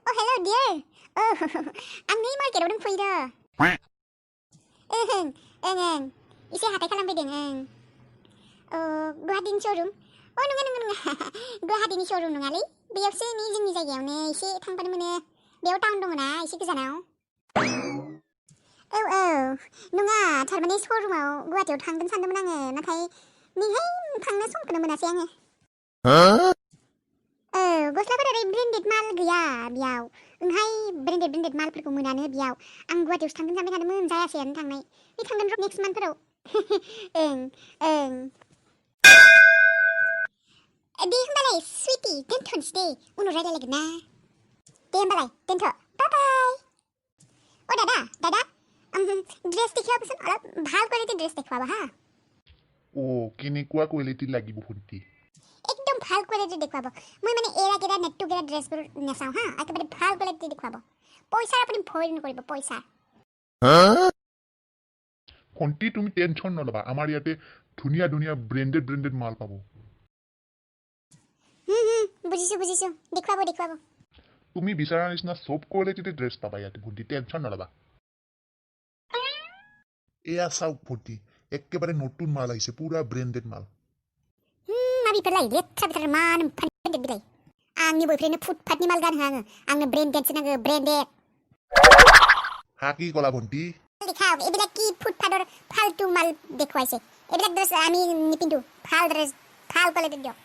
Oh, hello dear. Oh, आं नै मार्केटाव दंफैयो ओं एसे हाथाय खालामफैदों गुवाहाटीनि श'रुम नङा गुवाहाटीनि श'रुम नङालै बेयावसो नै जोंनि जायगायावनो एसे थांबानो मोनो बेयाव टाउन दङना एसे गोजानाव औ नङा थारमाने श'रुमाव गुवाहाटीयाव थांगोन सानदोंमोन आङो नाथाय नैहाय थांनो समखौनो मोनासै आङो गस्लाफोरा ब्रेन्डेड माल गैया बेयाव ओंहाय ब्रेन्डेड मालफोरखौ मोनानो बेयाव आं गुवाहाटीयावसो थांगोन सानबाय थादोंमोन जायासैयानो थांनाय थांगोन र' नेक्स्ट मान्थफोराव ओं दे होमबालाय सुइटि दोनथ'नोसै दे उनाव रायलायलायगोन ना दे होमबालाय दोनथ' बाय बाय दादा ড্রেস দেখাবচোন অলপ ভাল কোৱালিটিৰ ড্রেস দেখুৱাবা হা কেনেকুৱা কোৱালিটিৰ লাগিব ভণ্টি একদম ভাল কোৱালিটিৰ দেখুৱাব মই মানে এৰা নেটটোগেৰা ড্ৰেছবোৰ নেচাওঁ হা একেবাৰে ভাল কোৱালিটিৰ দেখুৱাব পইচাৰ আপুনি ভয় নকৰিব পইচা ভণ্টি তুমি টেনশ্যন নল'বা আমাৰ ইয়াতে ধুনীয়া ধুনীয়া ব্ৰেণ্ডেড মাল পাব বুজিছো দেখুৱাব তুমি বিচৰা নিচিনা চব কোৱালিটিৰ ড্ৰেছ পাবা ইয়াতে ভণ্টি টেনশ্যন নল'বা এয়া চাওক ভণ্টি একেবাৰে নতুন মাল আহিছে পুৰা ব্ৰেণ্ডেড মাল माबिफोरलाय लेथ्रा मा ब्रेन्डेड बिलाय आंनि बयफ्रेन्डनो फुटपाथनि माल गानहो आंनो ब्रेन्डेडसो नांगौ ब्रेन्डेड হা কি ক'লা ভণ্টি দেখাও এইবিলাক কি ফুটপাথৰ ফালতু মাল দেখুৱাইছে এইবিলাক ড্ৰেছ আমি নিপিন্ধো ভাল ড্ৰেছ ভাল কোৱালিটিৰ দিয়ক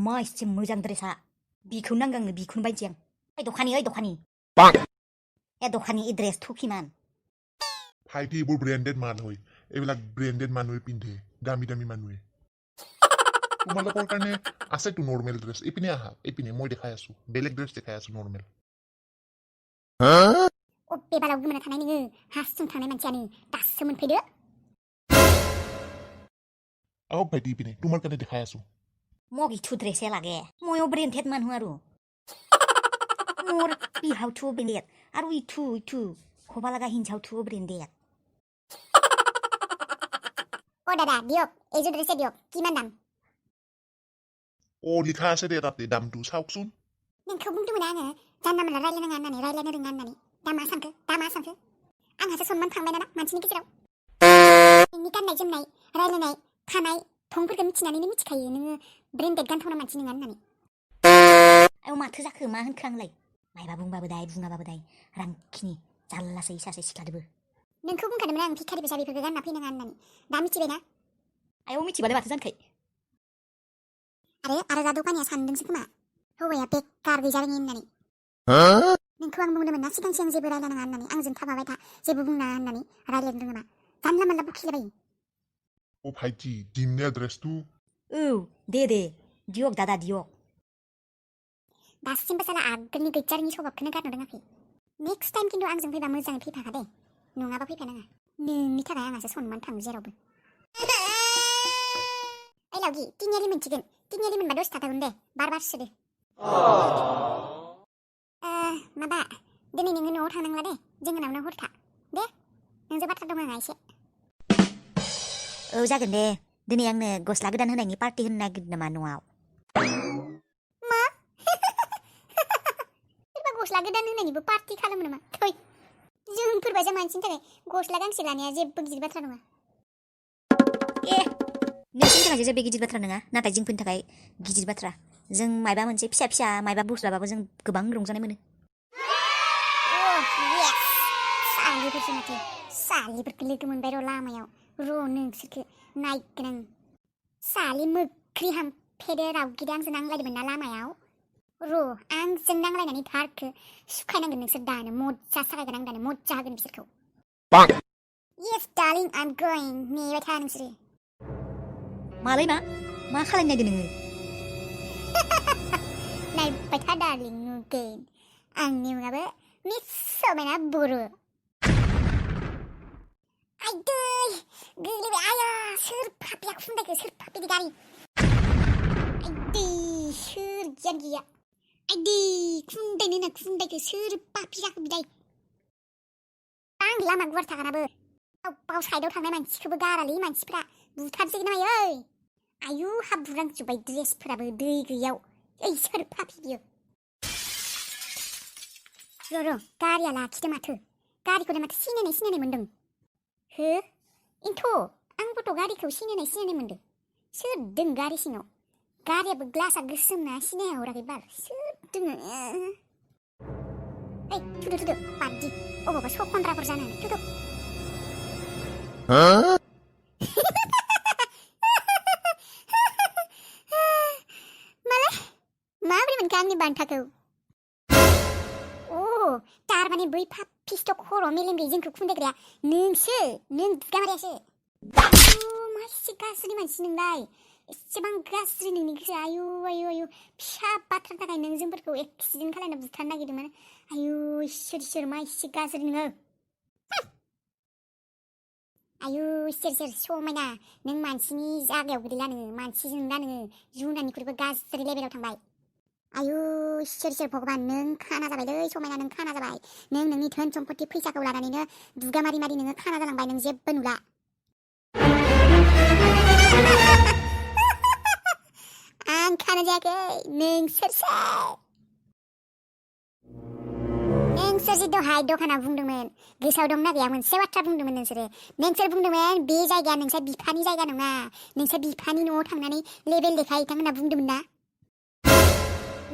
मा एसे मोजां ड्रेसा बिखौ नांगौ आंनो बिखौनो बायनोसै आं ओइ दखानि दखानि এই ড্রেস থুকিমান ভাইটি এইবোৰ ব্ৰেণ্ডেড মাল হয় এইবিলাক ব্ৰেণ্ডেড মানুহে পিন্ধে দামী মানুহে তোমালোকৰ কাৰণে আছেতো নৰ্মেল ড্ৰেছ এইপিনে আহা এইপিনে মই দেখাই আছো বেলেগ ড্ৰেছ দেখাই আছো নৰ্মেল बेबाराव गोमोना थानाय नोङो हारसिं थांनाय मानसियानो दासो मोनफैदो আহক ভাইটি এইপিনে তোমাৰ কাৰণে দেখাই আছো মোক ইটো ড্ৰেছে লাগে ময়ো ব্ৰেণ্ডেড মানুহ আৰু মোৰ বিহাউটো ব্ৰেণ্ডেড আৰু ইটো খোবা লগা হিনজাউটো ব্ৰেণ্ডেড দাদা দিয়ক এইযোৰ ড্ৰেছে দিয়ক কিমান দাম লিখা আছে দে তাতে দামটো চাওকচোন नोंखौ बुंदोंमोन आङो जानला मोनला रायलायनो रोङा होननानै दामा सानखो आंहासो सनमान थांबाय नामा मानसिनि गेजेराव नोंनि गाननाय जोमनाय रायलायनाय थानाय थंफोरखौ मिथिनानैनो मिथिखायो नोङो ब्रेन्डेड गानथावना मानसि नङा होननानै माथो जाखो मा होनखो आंलाय मायबा बुंबाबो दाय बुङाबाबो दाय रांखिनि जाल्लासै सासे सिख्लादोबो नोंखौ बुंखादोंमोन आं भिखारि बेसारिफोरखौ गानना फैनाङा होननानै दा मिथिबायना मिथिबालाय माथो जानखाय आरो दा दखानिया सानदोंसो खोमा हौवाया बेकार गैजारोङि होननानै नोंखौ आं बुंदोंमोन ना सिगां जेबो रायलायनाङा होननानै आंजों थाफाबाय था जेबो बुंनाङा होननानै रायलायनो रोङोबा जानला मोनला बखिलाबायो भाइटी दिमने एड्रेसटू दे दियक दादा दियक दासिमबो साला आगोलनि गैजारोङि स्वभाबखौनो गारनो रोङाखै नेक्स्ट टाइम खिन्थु आंजों फैबा मोजाङै फैफाखा दे नङाबा फैफानाङा नोंनि थाखाय आंहासो सनमान थाङो जेरावबो ओइ लावगि तिनियालि मोनसिगोन तिनियालि मोनबा 10 थाखागोन दे बारसो दे माबा दिनै नोङो न'आव थांनांला दे जोंनावनो हर था दे नोंजों बाथ्रा दं आंहा एसे जागोन दे दिनै आंनो गस्ला गोदान होनायनि पार्टि होनो नागिरदों नामा न'आव मा सोरबा गस्ला गोदान होनायनिबो पार्टि खालामो नामा थै जोंफोरबायसा मानसिनि थाखाय गस्ला गांसे लानाया जेबो गिदिर बाथ्रा नङा नोंसिनि थाखाय जेबो गिदिर बाथ्रा नङा नाथाय जोंफोरनि थाखाय गिदिर बाथ्रा जों मायबा मोनसे फिसा मायबा बुस्थुबाबो जों गोबां रंजानाय मोनो सालिफोरसो माथो सालिफोरखौ लोगो मोनबाय र' लामायाव र' नोंसोरखौ नायगोन आं सालि मोख्रि हामफेदो रावगिरि आंजों नांलायदोंमोन ना लामायाव र' आंजों नांलायनानै धारखौ सुखायनांगोन नोंसोर दानो मज्जा साखायगोन आं दानो मज्जा होगोन बिसोरखौ येस डार्लिं आइ एम गोइं नेबाय था नोंसोरो मालाय मा खालामनो नागिरदों नोङो नायबाय था डार्लिं नुगोन आंनि मुङाबो मिस समायना बर' आइदै गोलैबाय आया सोर फापिया खुन्दायखौ सोर फापिनि गारि आइदै सोर गियान गैया आइदै खुन्दायनो होना खुन्दायखौ सोर फापि जाखो बिदाय आं लामा गुवार थाखानाबो बाव साइडआव थांनाय मानसिखौबो गारालै मानसिफ्रा बुथारजोबगोन नामायो आयु हाब्रुलांजोब्बाय ड्रेसफोराबो दै गैयाव ओइ सोर फाफि बियो र' गारिया लाखिदों माथो गारिखौलाय माथो सिनायनाय मोन्दों हो इन्थ' आंबोथ' गारिखौ सिनायनाय मोन्दों सोर दों गारि सिङाव गारियाबो ग्लासआ गोसोमना सिनायहराखै बाल सोर दोङो ओइ थुदो बादि अबावबा सखन्द्राफोर जानानै थुदो माबोरै मोनखो आंनि बान्थाखौ तारमाने बै फाफिस्ट' खर' मेलेम गैयै जोंखौ खुन्दायग्राया नों दुगामारियासो मासे गाज्रि मानसि नोंलाय एसेबां गाज्रि नोंनि गोसोआ आयु फिसा बाथ्रानि थाखाय नों जोंफोरखौ एक्सिडेन्ट खालामना बुथारनो नागिरदोंमोन आयु इसोर मा एसे गाज्रि नोङो आयु इसोर समायना नों मानसिनि जागायाव गोलैला नोङो मानसिजों दा नोङो जुनारनिख्रुइबो गाज्रि लेभेलाव थांबाय आयु इसोर भगबान नों खाना जाबायलै समायना नों खाना जाबाय नों नोंनि धोन सम्पति फैसाखौ लानानैनो दुगा मारि नोङो खाना जालांबाय नों जेबो नुला आं खाना जायाखै नोंसोरसो नोंसोर जि दहाय दखानाव बुंदोंमोन गोसोआव दंना गैया मोनसे बाथ्रा बुंदोंमोन नोंसोर बुंदोंमोन बे जायगाया नोंसोर बिफानि जायगा नङा नोंसोर बिफानि न'आव थांनानै लेबेल देखायहैथां होनना बुंदोंमोन ना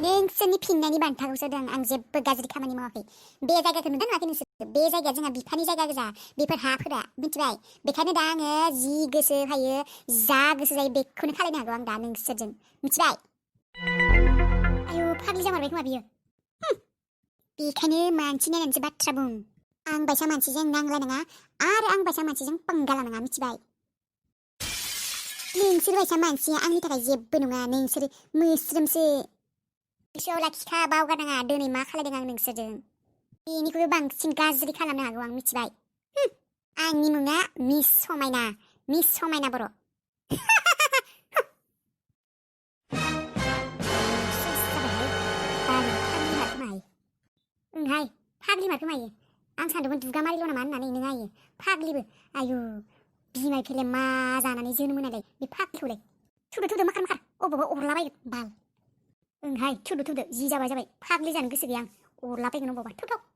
नोंसोरनि फिननायनि बान्थाखौसो दों आं जेबो गाज्रि खामानि मावाखै बे जायगाखौ नुदों नुवाखै नोंसोर बे जायगाया जोंहा बिफानि जायगा गोजा बेफोर हाफोरा मिथिबाय बेखायनो दा आङो जि गोसो फायो जा गोसो जायो बेखौनो खालायनो हागौ आं दा नोंसोरजों मिथिबाय आयु फाग्लि जामारबाय खोमा बियो बेखायनो मानसि नायनानैसो बाथ्रा बुं आं बायसा मानसिजों नांलायनाङा आरो आं बायसा मानसिजों पंगा लानाङा मिथिबाय नोंसोर बायसा मानसिया आंनि थाखाय जेबो नङा नोंसोर मोस्रोमसो गोसोआव लाखिखा बावगारनाङा दिनै मा खालायदों आं नोंसोरजों बेनिख्रुइबो बांसिन गाज्रि खालामनो हागौ आं मिथिबाय आंनि मुङा मिस समायना बर' ओंहाय फाग्लि मारखोमायो आं सानदोंमोन दुगामारिल' नामा होननानै नों आयो फाग्लिबो आयु बिमाय फेले मा जानानै जोनोम होनायलाय बे फाग्लिखौलाय थुदो माखार अबावबा अरलाबायगोन बाल ओंहाय थुदो जि जाबाय फाग्लि जानो गोसो गैया आं अरलाबायगोन अबावबा थुथ'